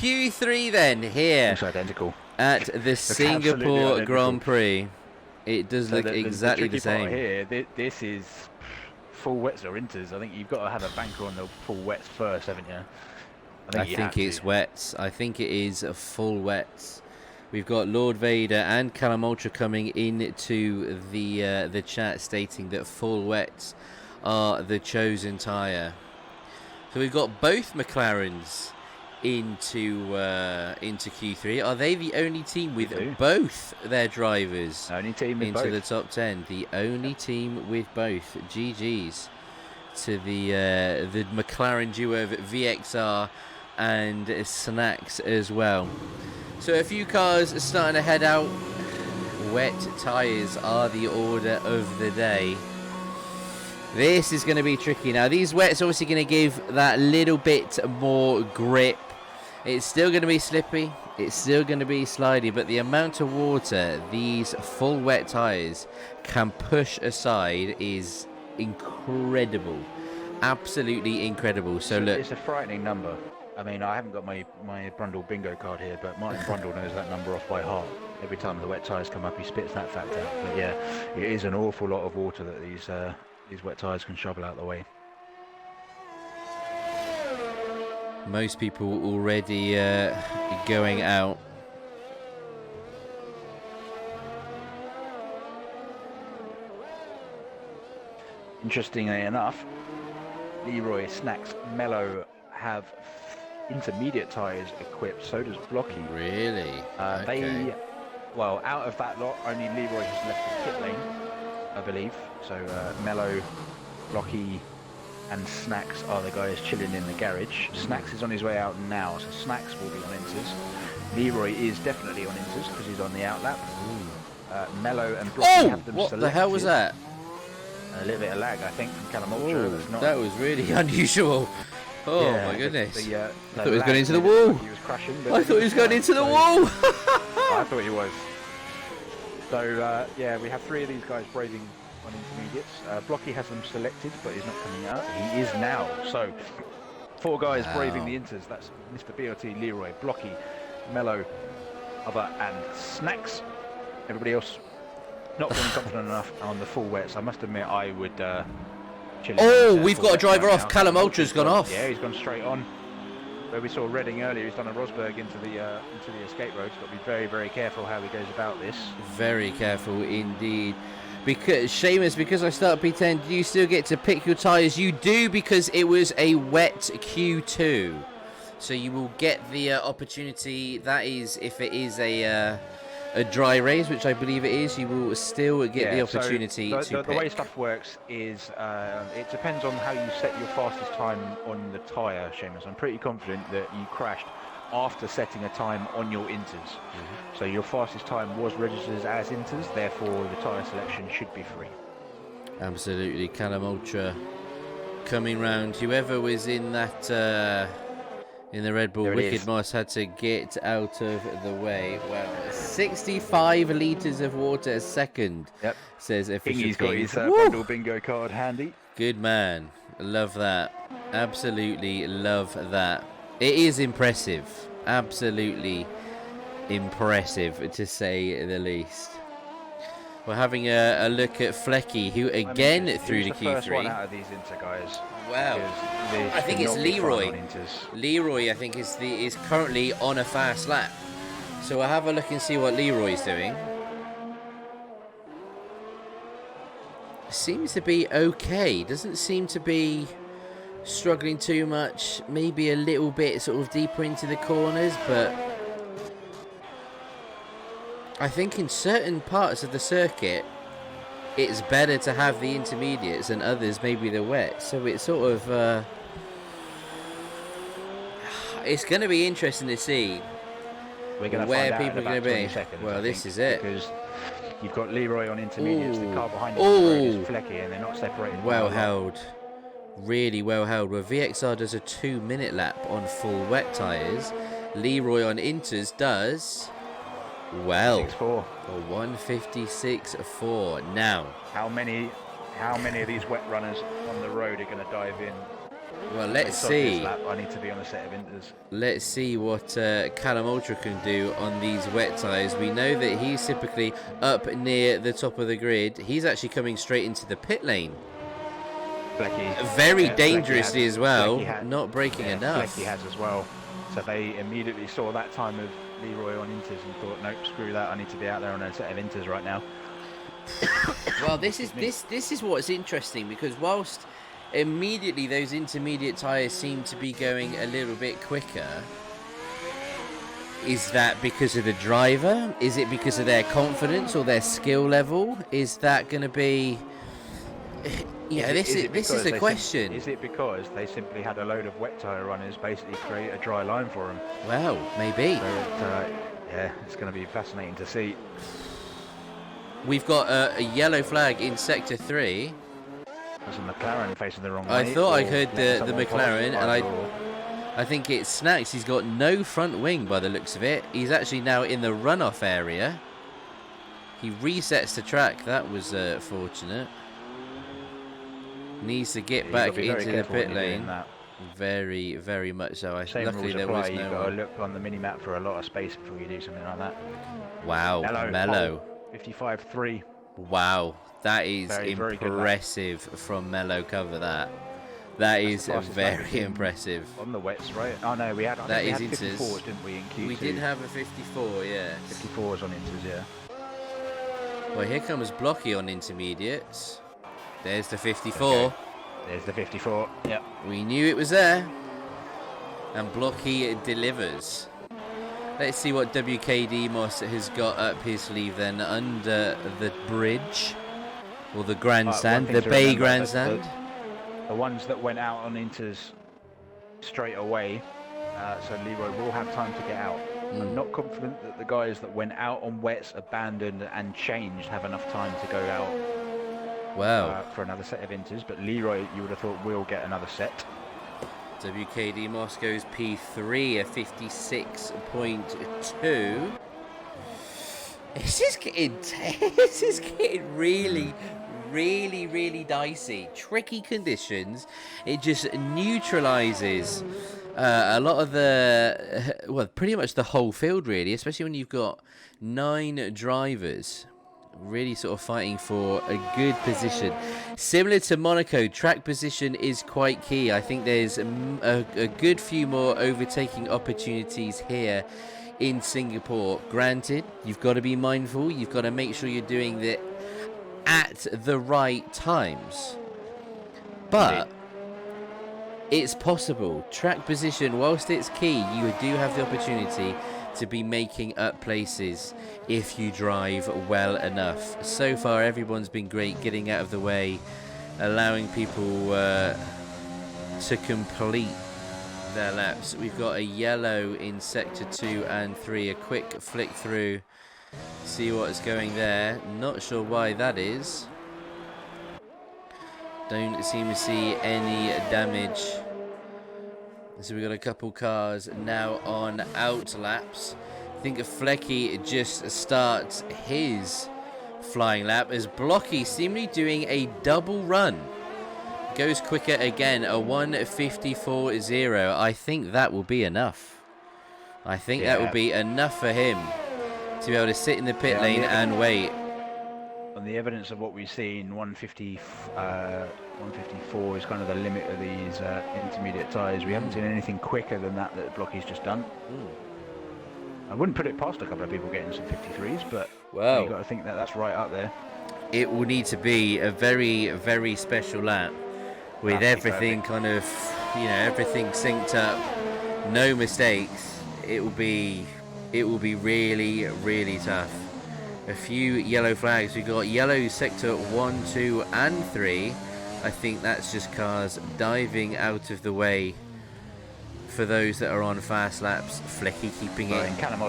Q3 then here. Looks identical. At the Singapore Grand Prix. It does look exactly the same. Part here, this is full wets or inters. I think you've got to have a banker on the full wets first, haven't you? I think it's wets. I think it is full wets. We've got Lord Vader and Callum Ultra coming into the chat stating that full wets are the chosen tyre. So we've got both McLarens into Q3. Are they the only team with both their drivers into the top 10? The only team with both. GG's to the McLaren duo of VXR and Snacks as well. So a few cars are starting to head out. Wet tyres are the order of the day. This is going to be tricky. Now, these wets are obviously going to give that little bit more grip. It's still going to be slippy. It's still going to be slidey. But the amount of water these full wet tyres can push aside is incredible. Absolutely incredible. So look, it's a frightening number. I mean, I haven't got my Brundle bingo card here, but Martin Brundle knows that number off by heart. Every time the wet tyres come up, he spits that fact out. But yeah, it is an awful lot of water that these wet tyres can shovel out the way. Most people already going out. Interestingly enough, Leroy, Snacks, Mello have intermediate tyres equipped. So does Blocky. Really? Okay. Well, out of that lot, only Leroy has left the pit lane, I believe. So Mello, Blocky, and Snacks are the guys chilling in the garage. Snacks is on his way out now, so Snacks will be on inters. Leroy is definitely on inters because he's on the outlap. Mello and Blocky have them what selected. The hell was that? A little bit of lag, I think, from Callum Ultra. That was really unusual. Oh yeah, my goodness! I thought he was going into the wall. He was crashing. I thought he was going into the wall. I thought he was. So yeah, we have 3 of these guys braving on intermediates. Blocky has them selected, but he's not coming out. He is now. So 4 guys braving the inters. That's Mr. BOT, Leroy, Blocky, Mello, Other, and Snacks. Everybody else not feeling confident enough on the full wets. I must admit, I would chill. We've got a driver off. Callum Ultra's gone off. Yeah, he's gone straight on. Where we saw Redding earlier, he's done a Rosberg into the escape road. He's got to be very, very careful how he goes about this. Very careful indeed. Because Seamus, because I start P10, do you still get to pick your tyres? You do, because it was a wet Q2. So you will get the opportunity. That is, if it is a dry race, which I believe it is, you will still get the opportunity to pick. The way stuff works is it depends on how you set your fastest time on the tyre, Seamus. I'm pretty confident that you crashed after setting a time on your inters. So your fastest time was registered as inters, therefore the tyre selection should be free. Absolutely. Callum Ultra coming round. Whoever was in that in the Red Bull Wicked Moss had to get out of the way. Well, 65 litres of water a second, says Official He's got his Brundle bingo card handy. Good man. Love that. Absolutely love that. It is impressive. Absolutely impressive, to say the least. We're having a look at Flecky, who again through the Q3. First one out of these inter guys. Wow. I think it's Leroy. Leroy, I think, is currently on a fast lap. So we'll have a look and see what Leroy's doing. Seems to be okay. Doesn't seem to be struggling too much. Maybe a little bit sort of deeper into the corners, but I think in certain parts of the circuit it's better to have the intermediates and others maybe the wet. So it's sort of it's going to be interesting to see where people are going to be. Well, this is it. Because you've got Leroy on intermediates, the car behind him is Flecky, and they're not separated. Well held. Really well held. Where VXR does a 2-minute lap on full wet tyres, Leroy on inters does, well, 6.4. a 1:56.4. Now, how many of these wet runners on the road are going to dive in Well, let's So this see. lap, I need to be on a set of inters. Let's see what Callum Ultra can do on these wet tyres. We know that he's typically up near the top of the grid. He's actually coming straight into the pit lane. Very dangerously as well, not braking enough. Flecky has as well. So they immediately saw that time of Leroy on inters and thought, nope, screw that. I need to be out there on a set of inters right now. Well, this is what's interesting, because whilst immediately those intermediate tyres seem to be going a little bit quicker, is that because of the driver? Is it because of their confidence or their skill level? Is that going to be... Yeah, this is the question. Is it because they simply had a load of wet tyre runners basically create a dry line for them? Well, maybe. So yeah, it's going to be fascinating to see. We've got a yellow flag in Sector 3. There's a McLaren facing the wrong way. I thought I heard the McLaren, and I think it's Snacks. He's got no front wing by the looks of it. He's actually now in the runoff area. He resets the track. That was fortunate. Needs to get back into the pit lane. Very, very much so. Luckily there was no. You've got to look on the mini map for a lot of space before you do something like that. Wow, Mello. 55.3. Wow, that is very impressive from Mello. Cover that. That is very impressive. On the wets, right? Oh no, we had 54s, didn't we, in Q2? We did have a 54, yeah. 54s on inters, yeah. Well, here comes Blocky on intermediates. There's the 54. Okay. There's the 54. Yep. We knew it was there. And Blocky delivers. Let's see what WKD Moss has got up his sleeve then under the bridge. Or the grandstand, the Bay grandstand. The ones that went out on inters straight away, so Leroy will have time to get out. I'm not confident that the guys that went out on wets, abandoned and changed have enough time to go out. Wow. For another set of inters, but Leroy, you would have thought, will get another set. WKD Moss goes P3 at 56.2. This is getting really, really, really dicey. Tricky conditions. It just neutralizes a lot of the, well, pretty much the whole field, really, especially when you've got 9 drivers really sort of fighting for a good position. Similar to Monaco, track position is quite key. I think there's a good few more overtaking opportunities here in Singapore. Granted, you've got to be mindful. You've got to make sure you're doing it at the right times. But it's possible. Track position, whilst it's key, you do have the opportunity to be making up places if you drive well enough. So far, everyone's been great getting out of the way, allowing people to complete their laps. We've got a yellow in Sector 2 and 3, a quick flick through, see what's going there. Not sure why that is. Don't seem to see any damage. So we've got a couple cars now on out laps. I think Flecky just starts his flying lap as Blocky seemingly doing a double run. Goes quicker again, a 1:54.0. I think that will be enough. I think that will be enough for him to be able to sit in the pit lane and wait. On the evidence of what we've seen, 154 is kind of the limit of these intermediate tyres. We haven't seen anything quicker than that Blocky's just done. I wouldn't put it past a couple of people getting some 53s, but you've got to think that that's right up there. It will need to be a very, very special lap with everything kind of, everything synced up, no mistakes. It will be really, really tough. A few yellow flags. We've got yellow sector 1, 2 and 3. I think that's just cars diving out of the way for those that are on fast laps. Flecky keeping it in second.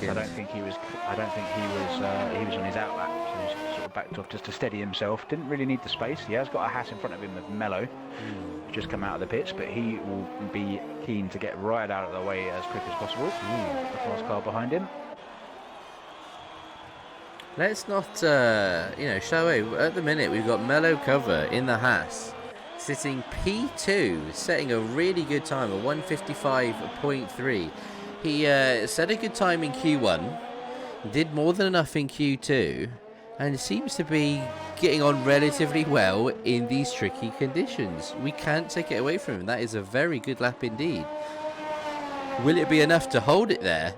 I don't think he was on his out lap. So he's sort of backed off just to steady himself. Didn't really need the space. He has got a Haas in front of him with Mello, just come out of the pits, but he will be keen to get right out of the way as quick as possible. The fast car behind him. Let's not, shall we? At the minute, we've got Mello cover in the Haas, sitting P2, setting a really good time, a 1:55.3. He set a good time in Q1, did more than enough in Q2, and seems to be getting on relatively well in these tricky conditions. We can't take it away from him. That is a very good lap indeed. Will it be enough to hold it there?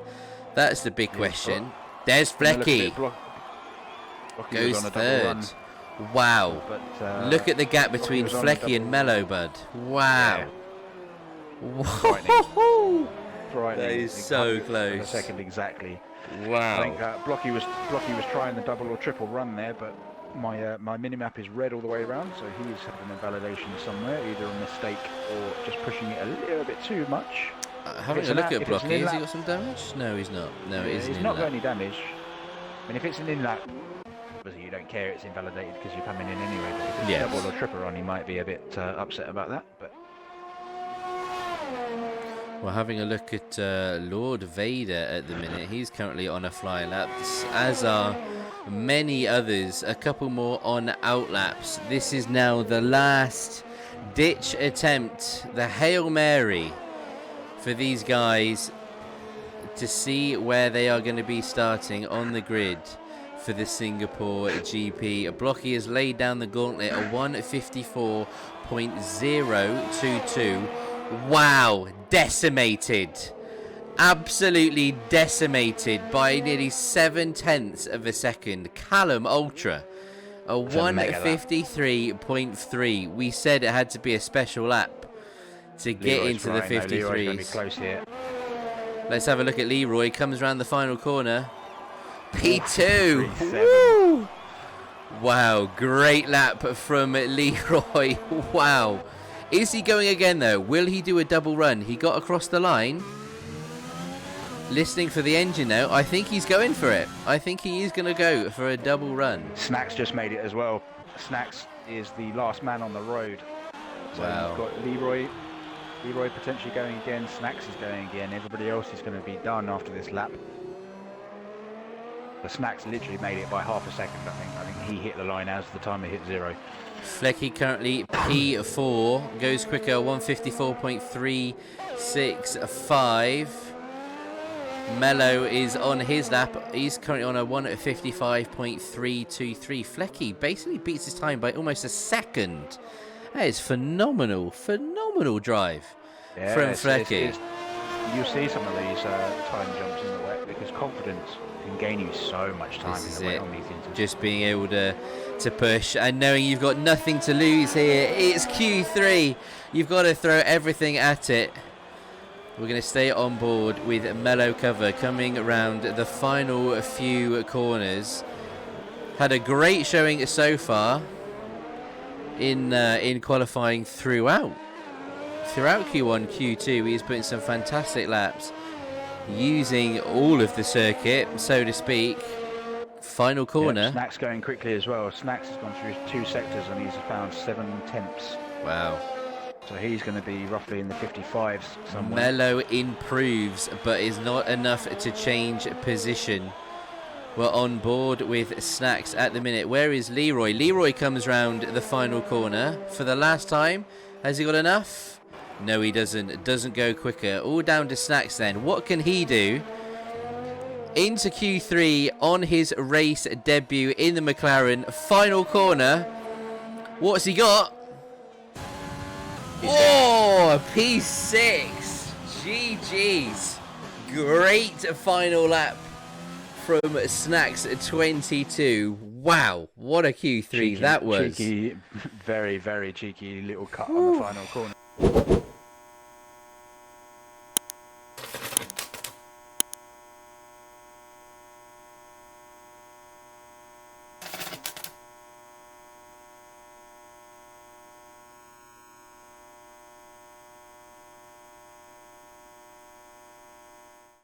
That's the big question. There's Flecky. Goes third. Wow. But, look at the gap between Flecky and Mello, bud. Wow. Yeah. Frightening. That is so close. A second exactly. Wow. I think Blocky was trying the double or triple run there, but my minimap is red all the way around, so he's had an invalidation somewhere, either a mistake or just pushing it a little bit too much. Having a look at Blocky, has he got some damage? No, he's not. No, it isn't. He's not got any damage. I mean, if it's an in-lap, obviously you don't care it's invalidated because you're coming in anyway, but if it's double or triple run, he might be a bit upset about that. But well, having a look at Lord Vader at the minute, he's currently on a fly lap, as are many others, a couple more on out laps. This is now the last ditch attempt, the Hail Mary for these guys to see where they are going to be starting on the grid for the Singapore GP. Blocky has laid down the gauntlet, a 1:54.022. Wow, decimated. Absolutely decimated by nearly 7/10 of a second. Callum Ultra, a 1:53.3. We said it had to be a special lap to get into the 53s. Close here. Let's have a look at Leroy. Comes around the final corner. P2. Woo! Wow, great lap from Leroy. Wow. Is he going again though? Will he do a double run? He got across the line. Listening for the engine now. I think he's going for it. I think he is going to go for a double run. Snacks just made it as well. Snacks is the last man on the road. So wow. You've got Leroy potentially going again. Snacks is going again. Everybody else is going to be done after this lap. The Snacks literally made it by half a second, I think. I think he hit the line as the timer hit 0. Flecky currently P4, goes quicker, 1:54.365. Mello is on his lap. He's currently on a 1:55.323. Flecky basically beats his time by almost a second. That is phenomenal drive from Flecky. You see some of these time jumps in the wet because confidence can gain you so much time in the wet on these intervals. Just being able to push and knowing you've got nothing to lose here. It's Q3. You've got to throw everything at it. We're going to stay on board with Mellow Cover coming around the final few corners. Had a great showing so far in qualifying throughout Q1, Q2. He's putting some fantastic laps using all of the circuit, so to speak. Final corner. Yep, Snacks going quickly as well. Snacks has gone through 2 sectors and he's found 7/10. Wow. So he's going to be roughly in the 55s somewhere. Mello improves, but is not enough to change position. We're on board with Snacks at the minute. Where is Leroy? Leroy comes round the final corner for the last time. Has he got enough? No, he doesn't. Doesn't go quicker. All down to Snacks then. What can he do? Into Q3 on his race debut in the McLaren. Final corner. What's he got? Oh, a P6. GG's. Great final lap from Snacks 22. Wow, what a Q3 that was. Cheeky, very, very cheeky little cut on the final corner.